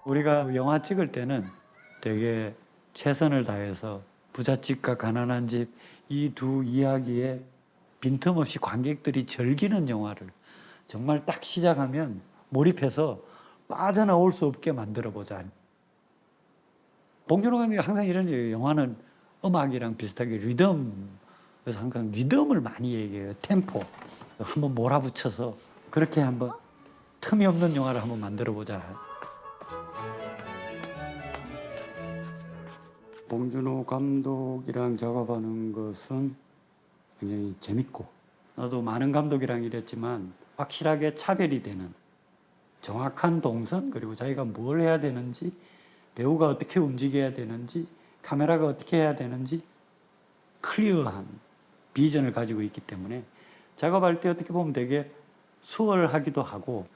우리가 영화 찍을 때는 되게 최선을 다해서 부잣집과 가난한 집 이 두 이야기에 빈틈없이 관객들이 즐기는 영화를 정말 딱 시작하면 몰입해서 빠져나올 수 없게 만들어보자. 봉준호 감독이 항상 이런 얘기예요. 영화는 음악이랑 비슷하게 리듬, 그래서 항상 리듬을 많이 얘기해요. 템포. 한번 몰아붙여서 그렇게 한번 틈이 없는 영화를 한번 만들어보자. 봉준호 감독이랑 작업하는 것은 굉장히 재밌고, 나도 많은 감독이랑 일했지만 확실하게 차별이 되는 정확한 동선, 그리고 자기가 뭘 해야 되는지, 배우가 어떻게 움직여야 되는지, 카메라가 어떻게 해야 되는지 클리어한 비전을 가지고 있기 때문에 작업할 때 어떻게 보면 되게 수월하기도 하고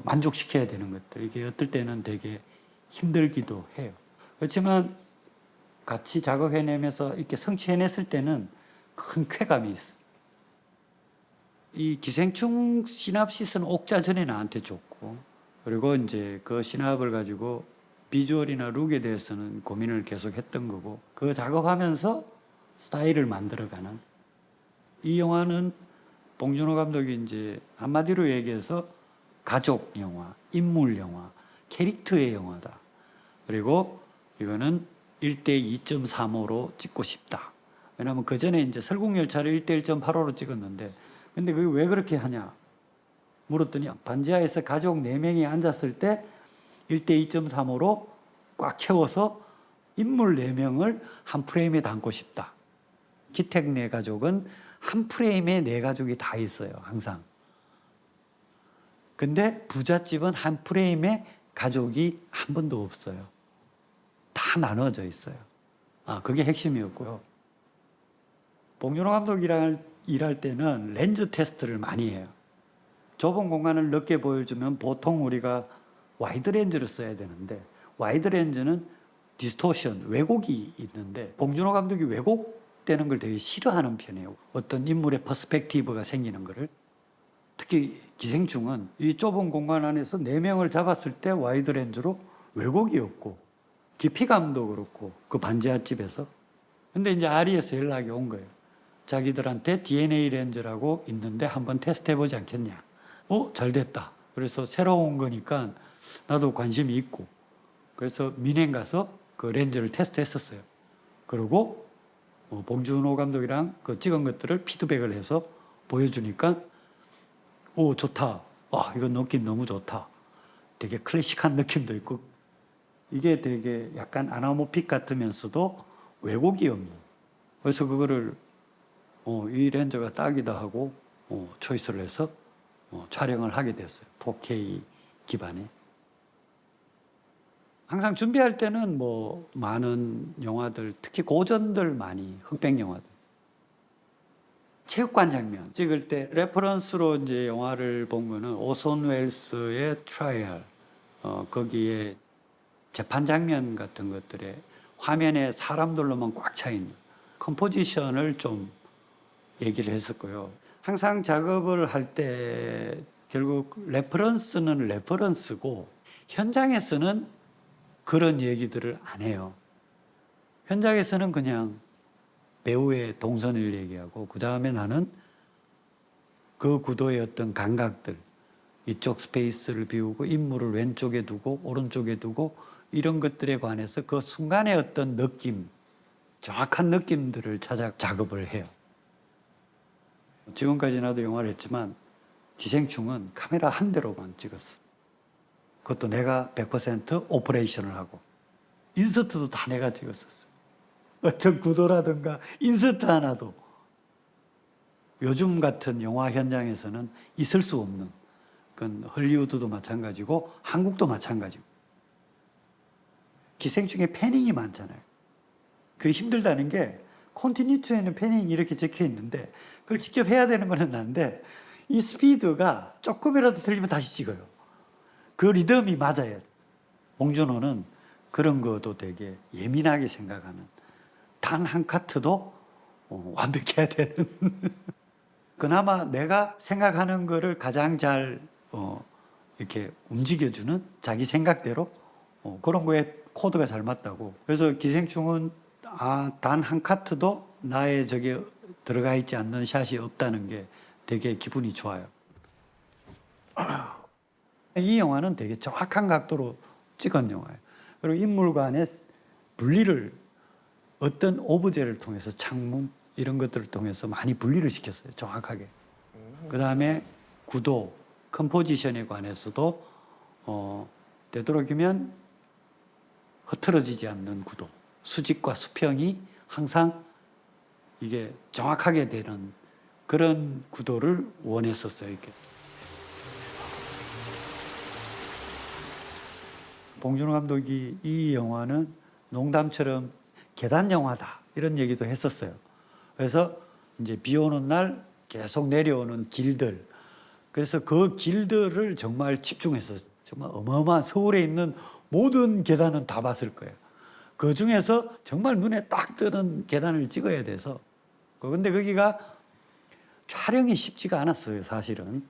만족시켜야 되는 것들, 이게 어떨 때는 되게 힘들기도 해요. 그렇지만 같이 작업해내면서 이렇게 성취해냈을 때는 큰 쾌감이 있어요. 이 기생충 시납시스는 옥자전에 나한테 줬고, 그리고 이제 그 시납을 가지고 비주얼이나 룩에 대해서는 고민을 계속 했던 거고, 그 작업하면서 스타일을 만들어가는, 이 영화는 봉준호 감독이 이제 한마디로 얘기해서 가족 영화, 인물 영화, 캐릭터의 영화다. 그리고 이거는 1대 2.35로 찍고 싶다. 왜냐하면 그 전에 이제 설국열차를 1대 1.85로 찍었는데, 근데 그게 왜 그렇게 하냐 물었더니, 반지하에서 가족 4명이 앉았을 때 1대 2.35로 꽉 채워서 인물 4명을 한 프레임에 담고 싶다. 기택 내 가족은 한 프레임에 4가족이 다 있어요, 항상. 근데 부잣집은 한 프레임에 가족이 한 번도 없어요. 다 나눠져 있어요. 그게 핵심이었고요. 봉준호 감독이랑 일할 때는 렌즈 테스트를 많이 해요. 좁은 공간을 넓게 보여주면 보통 우리가 와이드 렌즈를 써야 되는데, 와이드 렌즈는 디스토션, 왜곡이 있는데, 봉준호 감독이 왜곡되는 걸 되게 싫어하는 편이에요. 어떤 인물의 퍼스펙티브가 생기는 거를. 특히 기생충은 이 좁은 공간 안에서 4명을 잡았을 때 와이드 렌즈로 왜곡이 없고, 깊이감도 그렇고, 그 반지하 집에서. 근데 이제 RE에서 연락이 온 거예요. 자기들한테 DNA 렌즈라고 있는데 한번 테스트 해보지 않겠냐. 잘 됐다. 그래서 새로운 거니까 나도 관심이 있고, 그래서 민행 가서 그 렌즈를 테스트 했었어요. 그리고 봉준호 감독이랑 그 찍은 것들을 피드백을 해서 보여주니까 좋다. 이거 느낌 너무 좋다. 되게 클래식한 느낌도 있고, 이게 되게 약간 아나모픽 같으면서도 왜곡이 없는. 그래서 그거를 이 렌즈가 딱이다 하고 초이스를 해서 촬영을 하게 됐어요. 4K 기반에. 항상 준비할 때는 많은 영화들, 특히 고전들 많이, 흑백 영화들. 체육관 장면 찍을 때 레퍼런스로 이제 영화를 본 거는 오손 웰스의 트라이얼, 거기에 재판 장면 같은 것들에 화면에 사람들로만 꽉 차 있는 컴포지션을 좀 얘기를 했었고요. 항상 작업을 할 때 결국 레퍼런스는 레퍼런스고, 현장에서는 그런 얘기들을 안 해요. 현장에서는 그냥 배우의 동선을 얘기하고, 그 다음에 나는 그 구도의 어떤 감각들, 이쪽 스페이스를 비우고 인물을 왼쪽에 두고 오른쪽에 두고, 이런 것들에 관해서 그 순간의 어떤 느낌, 정확한 느낌들을 찾아 작업을 해요. 지금까지 나도 영화를 했지만 기생충은 카메라 한 대로만 찍었어. 그것도 내가 100% 오퍼레이션을 하고, 인서트도 다 내가 찍었었어. 어떤 구도라든가 인서트 하나도 요즘 같은 영화 현장에서는 있을 수 없는, 그건 헐리우드도 마찬가지고 한국도 마찬가지고. 기생충에 패닝이 많잖아요. 그게 힘들다는 게, 컨티뉴티에는 패닝이 이렇게 적혀 있는데 그걸 직접 해야 되는 거는 난데, 이 스피드가 조금이라도 틀리면 다시 찍어요. 그 리듬이 맞아요. 봉준호는 그런 것도 되게 예민하게 생각하는, 단 한 카트도 완벽해야 되는 그나마 내가 생각하는 거를 가장 잘 이렇게 움직여주는, 자기 생각대로 그런 거에 코드가 잘 맞다고. 그래서 기생충은 단 한 카트도 나의 저게 들어가 있지 않는 샷이 없다는 게 되게 기분이 좋아요. 이 영화는 되게 정확한 각도로 찍은 영화예요. 그리고 인물 간의 분리를 어떤 오브제를 통해서 창문 이런 것들을 통해서 많이 분리를 시켰어요. 정확하게. 그 다음에 구도, 컴포지션에 관해서도 되도록이면 흐트러지지 않는 구도, 수직과 수평이 항상 이게 정확하게 되는 그런 구도를 원했었어요. 이렇게. 봉준호 감독이 이 영화는 농담처럼 계단 영화다 이런 얘기도 했었어요. 그래서 이제 비 오는 날 계속 내려오는 길들, 그래서 그 길들을 정말 집중해서 정말 어마어마한 서울에 있는 모든 계단은 다 봤을 거예요. 그 중에서 정말 눈에 딱 뜨는 계단을 찍어야 돼서. 근데 거기가 촬영이 쉽지가 않았어요, 사실은.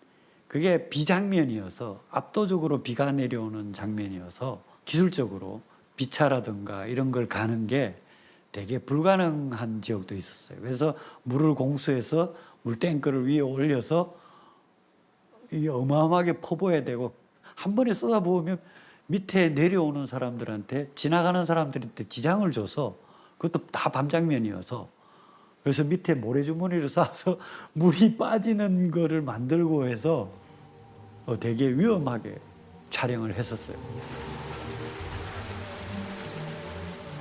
그게 비장면이어서 압도적으로 비가 내려오는 장면이어서 기술적으로 비차라든가 이런 걸 가는 게 되게 불가능한 지역도 있었어요. 그래서 물을 공수해서 물탱크를 위에 올려서 이 어마어마하게 퍼부어야 되고 한 번에 쏟아부으면 밑에 내려오는 사람들한테 지나가는 사람들한테 지장을 줘서 그것도 다 밤장면이어서 그래서 밑에 모래주머니를 쏴서 물이 빠지는 거를 만들고 해서 되게 위험하게 촬영을 했었어요.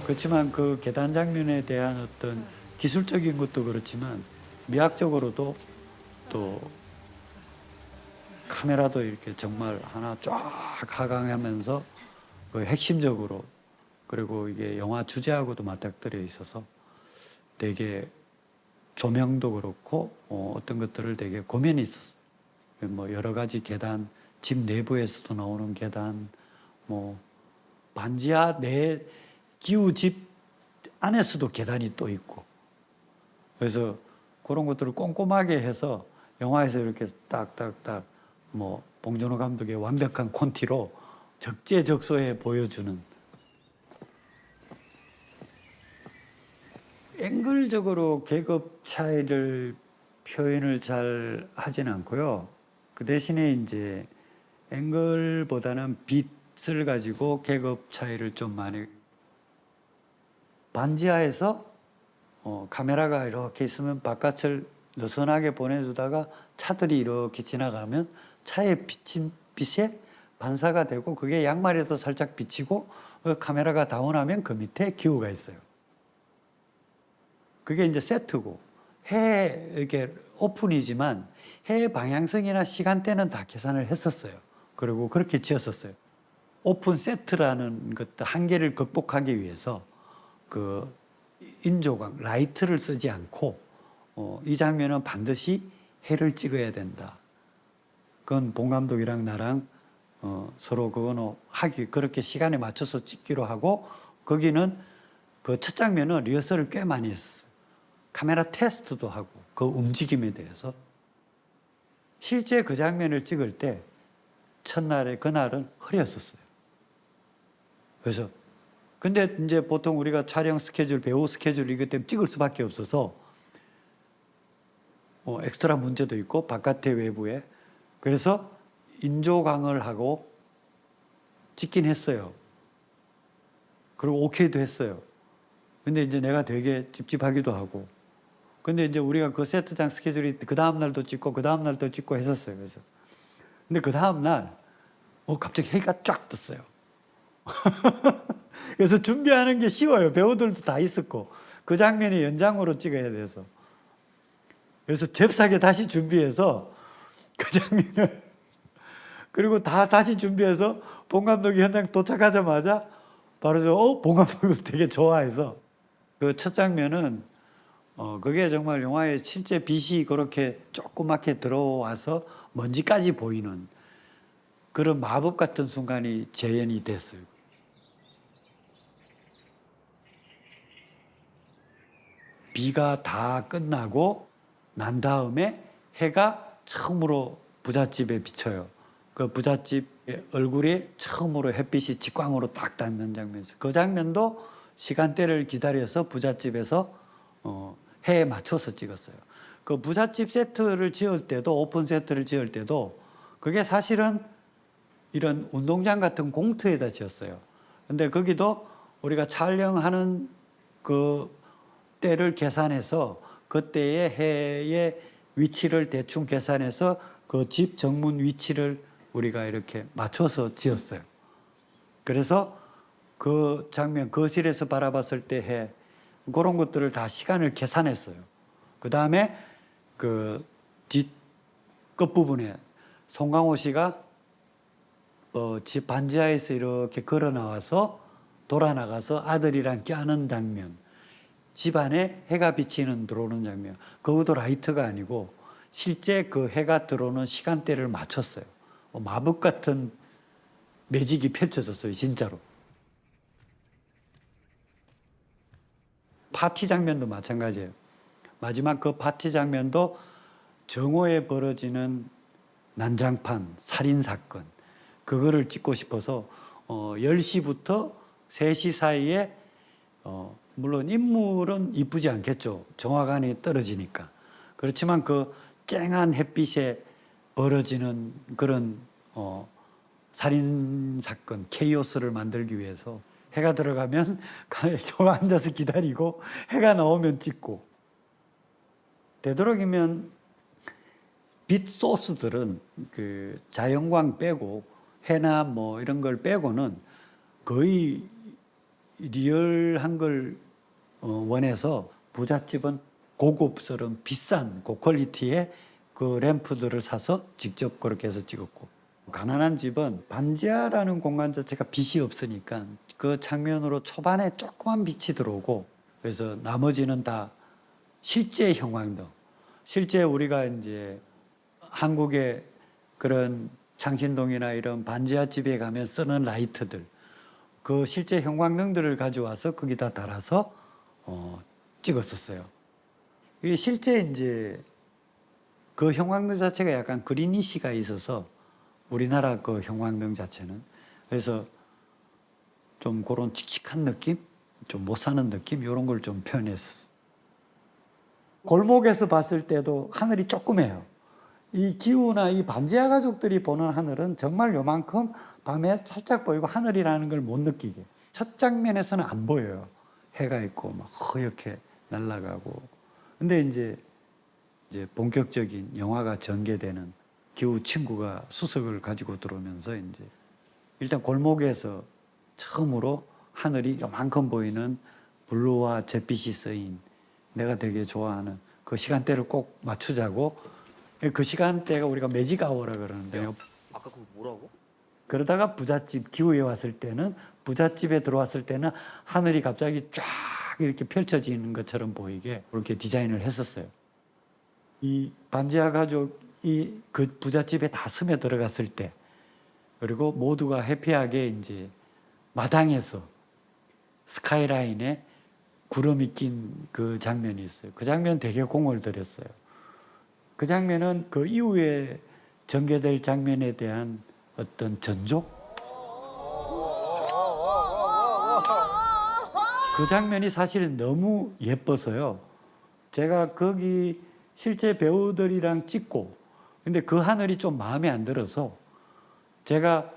그렇지만 그 계단 장면에 대한 어떤 기술적인 것도 그렇지만 미학적으로도 또 카메라도 이렇게 정말 하나 쫙 하강하면서 그 핵심적으로 그리고 이게 영화 주제하고도 맞닥뜨려 있어서 되게 조명도 그렇고 어떤 것들을 되게 고민이 있었어요. 뭐 여러 가지 계단, 집 내부에서도 나오는 계단, 뭐 반지하 내 기우 집 안에서도 계단이 또 있고 그래서 그런 것들을 꼼꼼하게 해서 영화에서 이렇게 딱딱딱 뭐 봉준호 감독의 완벽한 콘티로 적재적소에 보여주는 앵글적으로 계급 차이를 표현을 잘 하진 않고요. 그 대신에 이제 앵글보다는 빛을 가지고 계급 차이를 좀 많이 반지하에서 카메라가 이렇게 있으면 바깥을 느슨하게 보내주다가 차들이 이렇게 지나가면 차에 비친 빛에 반사가 되고 그게 양말에도 살짝 비치고 카메라가 다운하면 그 밑에 기우가 있어요. 그게 이제 세트고 해 이렇게 오픈이지만 해 방향성이나 시간대는 다 계산을 했었어요. 그리고 그렇게 지었었어요. 오픈 세트라는 것 한계를 극복하기 위해서 그 인조광 라이트를 쓰지 않고 이 장면은 반드시 해를 찍어야 된다. 그건 봉 감독이랑 나랑 서로 그거는 그렇게 시간에 맞춰서 찍기로 하고 거기는 그 첫 장면은 리허설을 꽤 많이 했었어요. 카메라 테스트도 하고 그 움직임에 대해서 실제 그 장면을 찍을 때 첫날에 그날은 흐렸었어요. 그래서 근데 이제 보통 우리가 촬영 스케줄, 배우 스케줄 이것 때문에 찍을 수밖에 없어서 엑스트라 문제도 있고 바깥에 외부에 그래서 인조광을 하고 찍긴 했어요. 그리고 오케이도 했어요. 근데 이제 내가 되게 찝찝하기도 하고 근데 이제 우리가 그 세트장 스케줄이 그 다음 날도 찍고 그 다음 날도 찍고 했었어요. 그래서 근데 그 다음 날 갑자기 해가 쫙 떴어요. 그래서 준비하는 게 쉬워요. 배우들도 다 있었고 그 장면이 연장으로 찍어야 돼서 그래서 잽싸게 다시 준비해서 그 장면을 그리고 다시 준비해서 봉 감독이 현장 도착하자마자 바로 봉 감독도 되게 좋아해서 그 첫 장면은 그게 정말 영화에 실제 빛이 그렇게 조그맣게 들어와서 먼지까지 보이는 그런 마법 같은 순간이 재현이 됐어요. 비가 다 끝나고 난 다음에 해가 처음으로 부잣집에 비쳐요. 그 부잣집 얼굴에 처음으로 햇빛이 직광으로 딱 닿는 장면이죠. 그 장면도 시간대를 기다려서 부잣집에서 해에 맞춰서 찍었어요. 그 부잣집 세트를 지을 때도, 오픈 세트를 지을 때도 그게 사실은 이런 운동장 같은 공터에다 지었어요. 근데 거기도 우리가 촬영하는 그 때를 계산해서 그때의 해의 위치를 대충 계산해서 그 집 정문 위치를 우리가 이렇게 맞춰서 지었어요. 그래서 그 장면, 거실에서 바라봤을 때 해, 그런 것들을 다 시간을 계산했어요. 그 다음에 그 뒷 끝부분에 송강호 씨가 집 반지하에서 이렇게 걸어 나와서 돌아 나가서 아들이랑 껴안은 장면, 집 안에 해가 비치는 들어오는 장면, 그것도 라이트가 아니고 실제 그 해가 들어오는 시간대를 맞췄어요. 마법 같은 매직이 펼쳐졌어요, 진짜로. 파티 장면도 마찬가지예요. 마지막 그 파티 장면도 정오에 벌어지는 난장판, 살인사건, 그거를 찍고 싶어서 10시부터 3시 사이에 물론 인물은 이쁘지 않겠죠. 정화관이 떨어지니까. 그렇지만 그 쨍한 햇빛에 벌어지는 그런 살인사건, 케이오스를 만들기 위해서 해가 들어가면 앉아서 기다리고 해가 나오면 찍고, 되도록이면 빛 소스들은 그 자연광 빼고 해나 뭐 이런 걸 빼고는 거의 리얼한 걸 원해서 부잣집은 고급스러운 비싼 고퀄리티의 그 램프들을 사서 직접 그렇게 해서 찍었고, 가난한 집은 반지하라는 공간 자체가 빛이 없으니까 그 장면으로 초반에 조그만 빛이 들어오고, 그래서 나머지는 다 실제 형광등, 실제 우리가 이제 한국의 그런 창신동이나 이런 반지하 집에 가면 쓰는 라이트들, 그 실제 형광등들을 가져와서 거기다 달아서 찍었었어요. 이게 실제 이제 그 형광등 자체가 약간 그리니시가 있어서, 우리나라 그 형광등 자체는, 그래서 좀 그런 칙칙한 느낌, 좀 못 사는 느낌, 이런 걸 좀 표현했었어요. 골목에서 봤을 때도 하늘이 조그매요. 이 기우나 이 반지하 가족들이 보는 하늘은 정말 요만큼 밤에 살짝 보이고 하늘이라는 걸 못 느끼게. 첫 장면에서는 안 보여요. 해가 있고 막 허옇게 날아가고. 근데 이제 본격적인 영화가 전개되는 기우 친구가 수석을 가지고 들어오면서 이제 일단 골목에서 처음으로 하늘이 요만큼 보이는 블루와 잿빛이 쓰인, 내가 되게 좋아하는 그 시간대를 꼭 맞추자고, 그 시간대가 우리가 매직 아워라 그러는데요. 아까 그거 뭐라고? 그러다가 부잣집 기후에 왔을 때는, 부잣집에 들어왔을 때는 하늘이 갑자기 쫙 이렇게 펼쳐지는 것처럼 보이게 그렇게 디자인을 했었어요. 이 반지하 가족이 그 부잣집에 다 스며 들어갔을 때, 그리고 모두가 해피하게 이제 마당에서 스카이라인에 구름이 낀 그 장면이 있어요. 그 장면 되게 공을 들였어요. 그 장면은 그 이후에 전개될 장면에 대한 어떤 전조? 그 장면이 사실은 너무 예뻐서요. 제가 거기 실제 배우들이랑 찍고, 근데 그 하늘이 좀 마음에 안 들어서 제가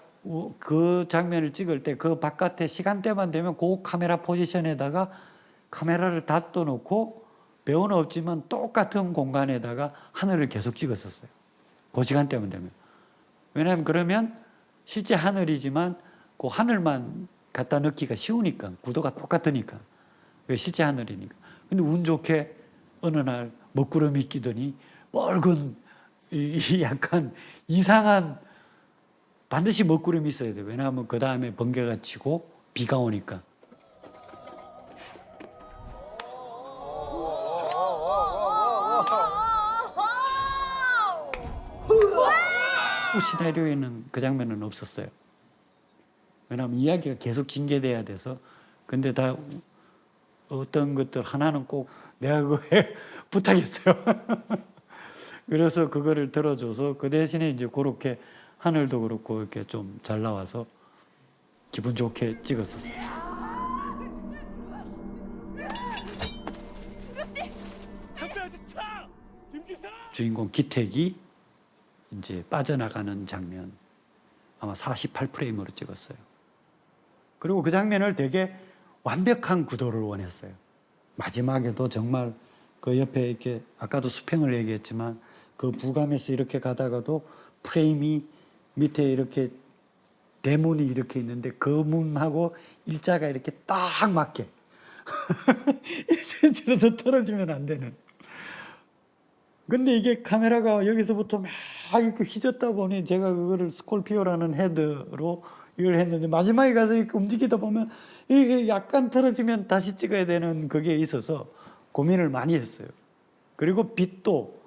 그 장면을 찍을 때 그 바깥에 시간대만 되면 그 카메라 포지션에다가 카메라를 닫아 놓고, 배우는 없지만 똑같은 공간에다가 하늘을 계속 찍었었어요. 그 시간대만 되면. 왜냐하면 그러면 실제 하늘이지만 그 하늘만 갖다 넣기가 쉬우니까, 구도가 똑같으니까, 실제 하늘이니까. 근데 운 좋게 어느 날 먹구름이 끼더니 맑은 이 약간 이상한, 반드시 먹구름이 있어야 돼요. 왜냐하면 그 다음에 번개가 치고 비가 오니까. 시나리오에는 그 장면은 없었어요. 왜냐하면 이야기가 계속 전개돼야 돼서. 근데 다 어떤 것들 하나는 꼭 내가 그거에 부탁했어요. 그래서 그거를 들어줘서 그 대신에 이제 그렇게 하늘도 그렇고 이렇게 좀 잘 나와서 기분 좋게 찍었었어요. 주인공 기택이 이제 빠져나가는 장면 아마 48프레임으로 찍었어요. 그리고 그 장면을 되게 완벽한 구도를 원했어요. 마지막에도 정말 그 옆에 이렇게 아까도 수평을 얘기했지만 그 부감에서 이렇게 가다가도 프레임이 밑에 이렇게 대문이 이렇게 있는데 그 문하고 일자가 이렇게 딱 맞게 1cm라도 떨어지면 안 되는. 근데 이게 카메라가 여기서부터 막 이렇게 휘젓다 보니 제가 그거를 스콜피오라는 헤드로 이걸 했는데 마지막에 가서 이렇게 움직이다 보면 이게 약간 틀어지면 다시 찍어야 되는 그게 있어서 고민을 많이 했어요. 그리고 빛도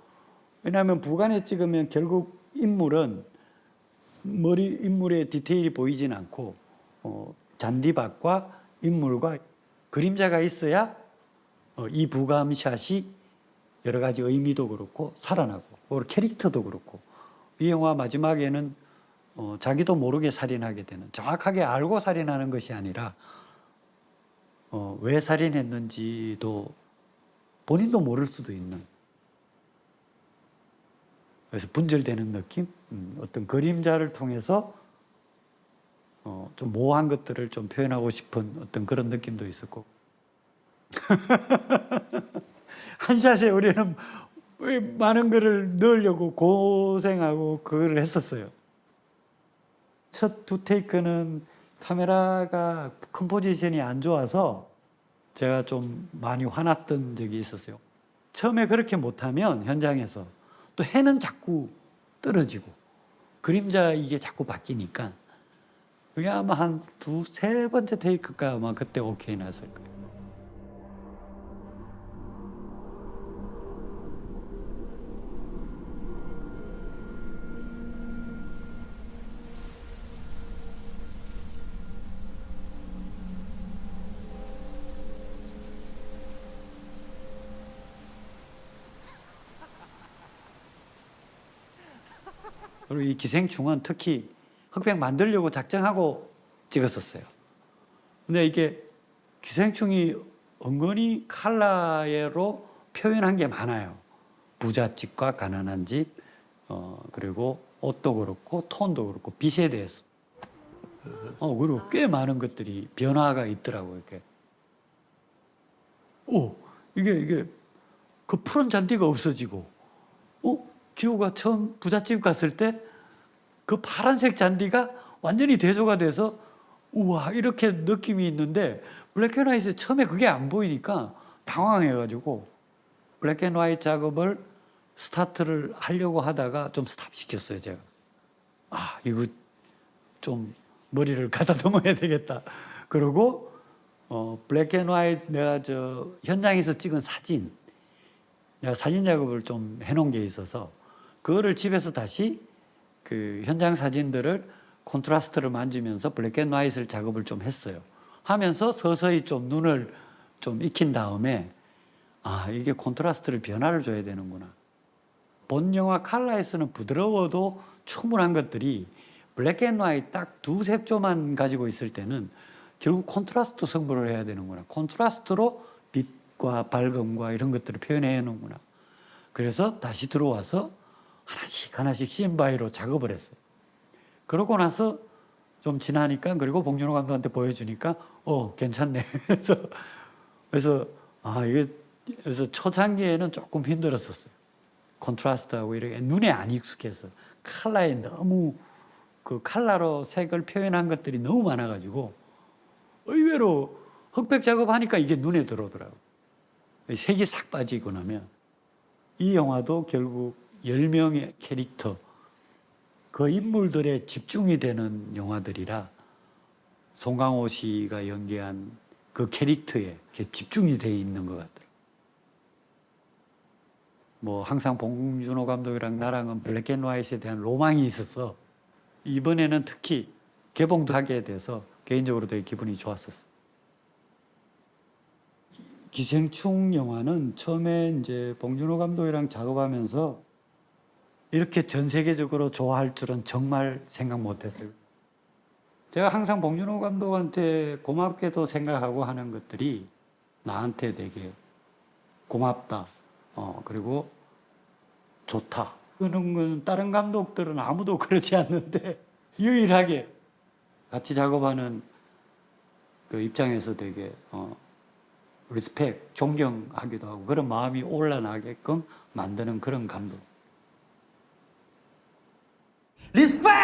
왜냐하면 부간에 찍으면 결국 인물은 인물의 디테일이 보이진 않고 잔디밭과 인물과 그림자가 있어야 이 부감샷이 여러 가지 의미도 그렇고 살아나고 캐릭터도 그렇고 이 영화 마지막에는 자기도 모르게 살인하게 되는 정확하게 알고 살인하는 것이 아니라 왜 살인했는지도 본인도 모를 수도 있는 그래서 분절되는 느낌 어떤 그림자를 통해서 좀 모호한 것들을 좀 표현하고 싶은 어떤 그런 느낌도 있었고 한 샷에 우리는 많은 거를 넣으려고 고생하고 그걸 했었어요. 첫 두 테이크는 카메라가 컴포지션이 안 좋아서 제가 좀 많이 화났던 적이 있었어요. 처음에 그렇게 못하면 현장에서 또 해는 자꾸 떨어지고 그림자 이게 자꾸 바뀌니까 그게 아마 한 세 번째 테이크가 아마 그때 오케이 났을 거예요. 그리고 이 기생충은 특히 흑백 만들려고 작정하고 찍었었어요. 근데 이게 기생충이 은근히 컬러로 표현한 게 많아요. 부잣집과 가난한 집, 그리고 옷도 그렇고 톤도 그렇고 빛에 대해서. 그리고 꽤 많은 것들이 변화가 있더라고요. 이렇게. 이게 그 푸른 잔디가 없어지고, 기호가 처음 부잣집 갔을 때 그 파란색 잔디가 완전히 대조가 돼서 우와 이렇게 느낌이 있는데 블랙앤화이트 처음에 그게 안 보이니까 당황해가지고 블랙앤화이트 작업을 스타트를 하려고 하다가 좀 스탑시켰어요. 제가 이거 좀 머리를 가다듬어야 되겠다. 그리고 블랙앤화이트 내가 현장에서 찍은 사진 내가 사진 작업을 좀 해놓은 게 있어서 그거를 집에서 다시 그 현장 사진들을 콘트라스트를 만지면서 블랙앤화이트 작업을 좀 했어요. 하면서 서서히 좀 눈을 좀 익힌 다음에 이게 콘트라스트를 변화를 줘야 되는구나. 본 영화 컬러에서는 부드러워도 충분한 것들이 블랙앤화이트 딱 두 색조만 가지고 있을 때는 결국 콘트라스트 승부를 해야 되는구나. 콘트라스트로 빛과 밝음과 이런 것들을 표현해야 하는구나. 그래서 다시 들어와서 하나씩 씬바이로 작업을 했어요. 그러고 나서 좀 지나니까 그리고 봉준호 감독한테 보여주니까 괜찮네. 그래서 그래서 초창기에는 조금 힘들었었어요. 콘트라스트하고 이렇게 눈에 안 익숙해서 컬러에 너무 그 컬러로 색을 표현한 것들이 너무 많아가지고 의외로 흑백 작업하니까 이게 눈에 들어오더라고요. 색이 싹 빠지고 나면 이 영화도 결국 10명의 캐릭터 그 인물들에 집중이 되는 영화들이라 송강호 씨가 연기한 그 캐릭터에 집중이 돼 있는 것 같더라고요. 항상 봉준호 감독이랑 나랑은 블랙앤화이트에 대한 로망이 있어서 이번에는 특히 개봉도 하게 돼서 개인적으로 되게 기분이 좋았었어요. 기생충 영화는 처음에 이제 봉준호 감독이랑 작업하면서 이렇게 전 세계적으로 좋아할 줄은 정말 생각 못했어요. 제가 항상 봉준호 감독한테 고맙게도 생각하고 하는 것들이 나한테 되게 고맙다, 그리고 좋다. 그런 건 다른 감독들은 아무도 그러지 않는데 유일하게 같이 작업하는 그 입장에서 되게 리스펙, 존경하기도 하고 그런 마음이 올라나게끔 만드는 그런 감독. 리스펙!